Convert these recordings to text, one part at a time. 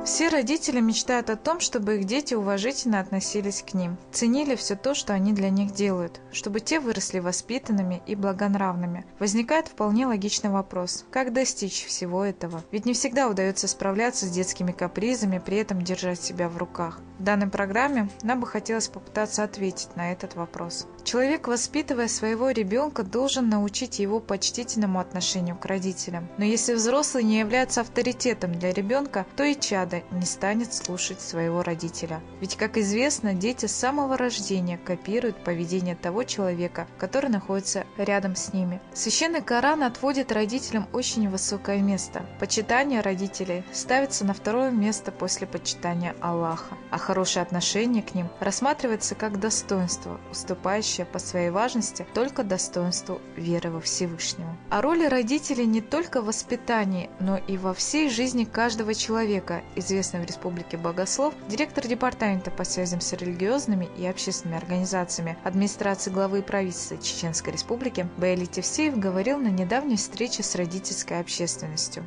Все родители мечтают о том, чтобы их дети уважительно относились к ним, ценили все то, что они для них делают, чтобы те выросли воспитанными и благонравными. Возникает вполне логичный вопрос: как достичь всего этого? Ведь не всегда удается справляться с детскими капризами, при этом держать себя в руках. В данной программе нам бы хотелось попытаться ответить на этот вопрос. Человек, воспитывая своего ребенка, должен научить его почтительному отношению к родителям. Но если взрослый не является авторитетом для ребенка, то и чадо не станет слушать своего родителя. Ведь, как известно, дети с самого рождения копируют поведение того человека, который находится рядом с ними. Священный Коран отводит родителям очень высокое место. Почитание родителей ставится на второе место после почитания Аллаха, а хорошее отношение к ним рассматривается как достоинство, уступающее по своей важности только достоинству веры во Всевышнего. О роли родителей не только в воспитании, но и во всей жизни каждого человека известный в Республике Богослов, директор департамента по связям с религиозными и общественными организациями администрации главы правительства Чеченской Республики Баили Тевсеев говорил на недавней встрече с родительской общественностью.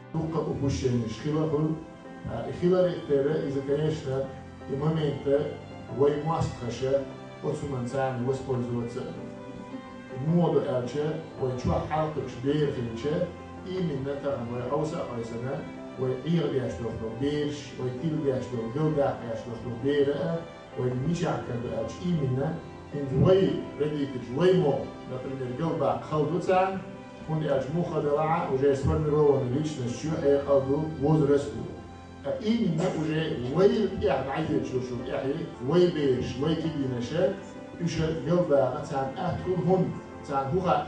ويقير بيشتغل بيرش ويتيل بيشتغل جودة بيشتغل بيرة ويمشي كبأش إيمنا إن جوي رديت جوي مو نقول الجودة خلدو تان هون أجمو خدلعة وجاي سفر نروان ليش نشيو أي خلدو وز رسلو إيمنا وجاي وي يعني عيد شو يعني وي بيرش وي كيدي نشاء إيش جودة تان أهتون هون تان هو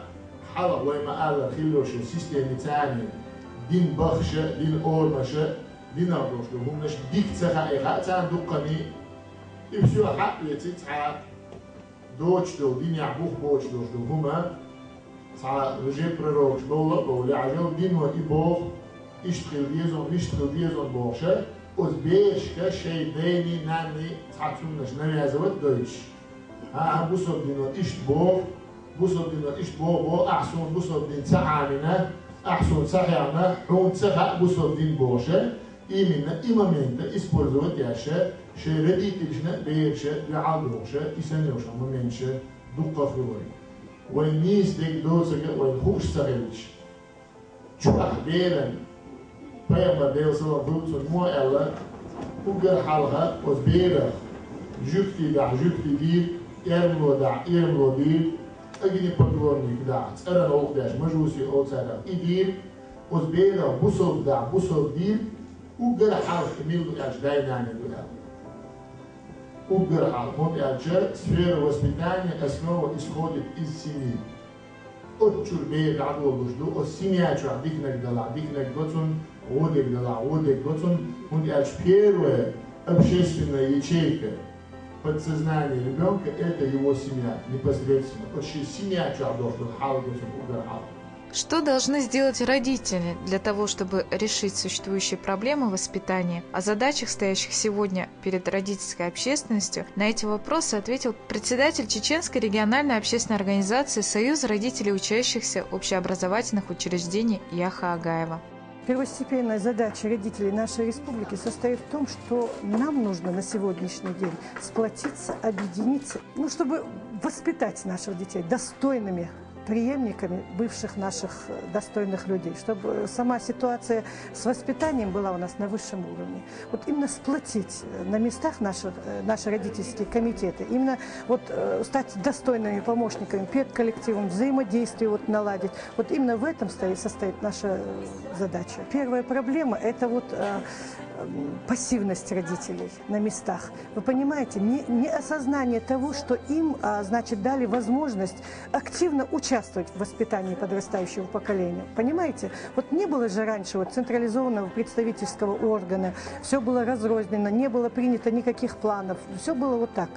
حلا وي ما قال خلوش السيستم تاني دين بخشة دين أورمشة دين أبروش لهم نش ديك تخا إخاء تان دقني إبشو حق يتسعى دوش دو دين يعبوخ بوش دوش دو هما سعى رجيب روش بولا عجل دين وإبوخ إشتغل ديزون بوخشة وز بيش كشي ديني ناني سعى تسونش نمي عزوات دوش ها بوصل دينو إشت بوخ أحسن بوصل دين تعامنا أحسن صحيحنا هون صحة بوصل دين بوشة إيمنا إمامنتا إسبورزوت ياشة شردي تجنا بيرشة بعالوشة إسانيوشة ممنشة دقة فروي والنيس ديك دوسك والخوش سغلش شوح بيرن بيما ديل سوا بوتسون مو ألا وقر حالها وزبيرخ جبتي دير إرملو دير أجني بدورني كدا أنا نوقداش مجوسي أو سارة إدير وزبيرة بوصل دير وقر حال كميل أجداي ناني دولا وقر حال هم أجر سفير وسبيتانيا أسماء وإسخودة السنين أتشر بير عدو بجدو السنين أجر عديك نقدتون ودك دلع هم أجر بيرو общественная ячейка подсознание ребенка – это его семья, непосредственно. Очень семья должна быть. Что должны сделать родители для того, чтобы решить существующие проблемы воспитания? О задачах, стоящих сегодня перед родительской общественностью, на эти вопросы ответил председатель Чеченской региональной общественной организации Союз родителей учащихся общеобразовательных учреждений Яха Агаева. Первостепенная задача родителей нашей республики состоит в том, что нам нужно на сегодняшний день сплотиться, объединиться, чтобы воспитать наших детей достойными преемниками бывших наших достойных людей, чтобы сама ситуация с воспитанием была у нас на высшем уровне. Вот именно сплотить на местах наши родительские комитеты, именно стать достойными помощниками перед коллективом, взаимодействие наладить. Вот именно в этом состоит наша задача. Первая проблема – это пассивность родителей на местах. Вы понимаете, не осознание того, что им, дали возможность активно участвовать в воспитании подрастающего поколения. Понимаете? Не было же раньше централизованного представительского органа, все было разрознено, не было принято никаких планов, все было так.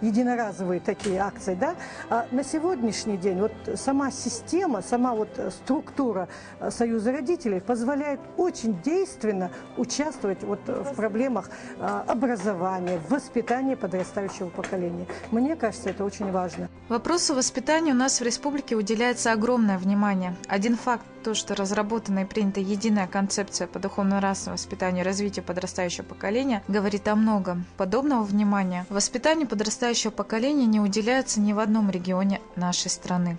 Единоразовые такие акции, да? А на сегодняшний день сама система, сама структура Союза родителей позволяет очень действенно участвовать в проблемах образования, воспитания подрастающего поколения. Мне кажется, это очень важно. Вопросу воспитания у нас в республике уделяется огромное внимание. Один факт то, что разработана и принята единая концепция по духовно-нравственному воспитанию и развитию подрастающего поколения, говорит о многом. Подобного внимания воспитанию подрастающего поколения не уделяется ни в одном регионе нашей страны.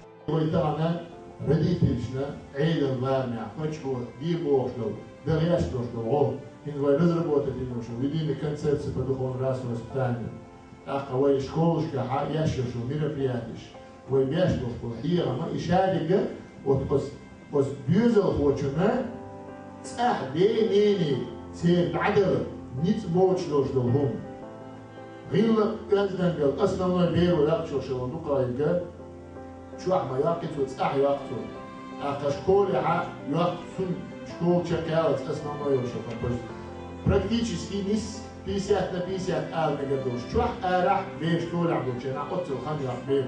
Практически не 50 на 50 алнегадош. Чуах арах беш школа абдуче на отцу хан я беш.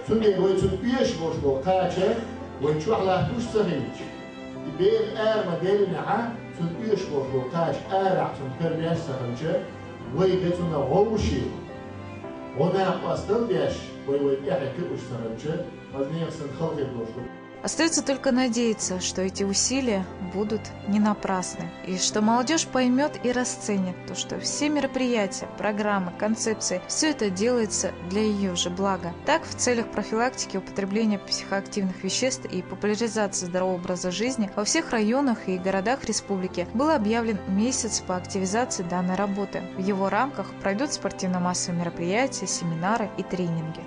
Сунде вой сун пеш бошло каче вой чуах ла душ сахич. Бер ар модель на сун пеш бошло каш арах сун пербеш сахиче вой гетуна гоши. Она постал беш вой яхки уш сахиче. Азне сын халки бошло. Остается только надеяться, что эти усилия будут не напрасны, и что молодежь поймет и расценит то, что все мероприятия, программы, концепции, все это делается для ее же блага. Так, в целях профилактики употребления психоактивных веществ и популяризации здорового образа жизни во всех районах и городах республики был объявлен месяц по активизации данной работы. В его рамках пройдут спортивно-массовые мероприятия, семинары и тренинги.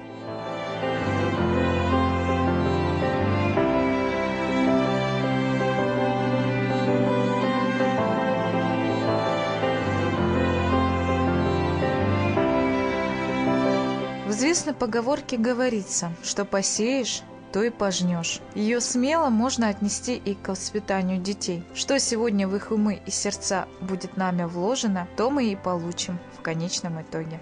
В известной поговорке говорится, что посеешь, то и пожнешь. Ее смело можно отнести и к воспитанию детей. Что сегодня в их умы и сердца будет нами вложено, то мы и получим в конечном итоге.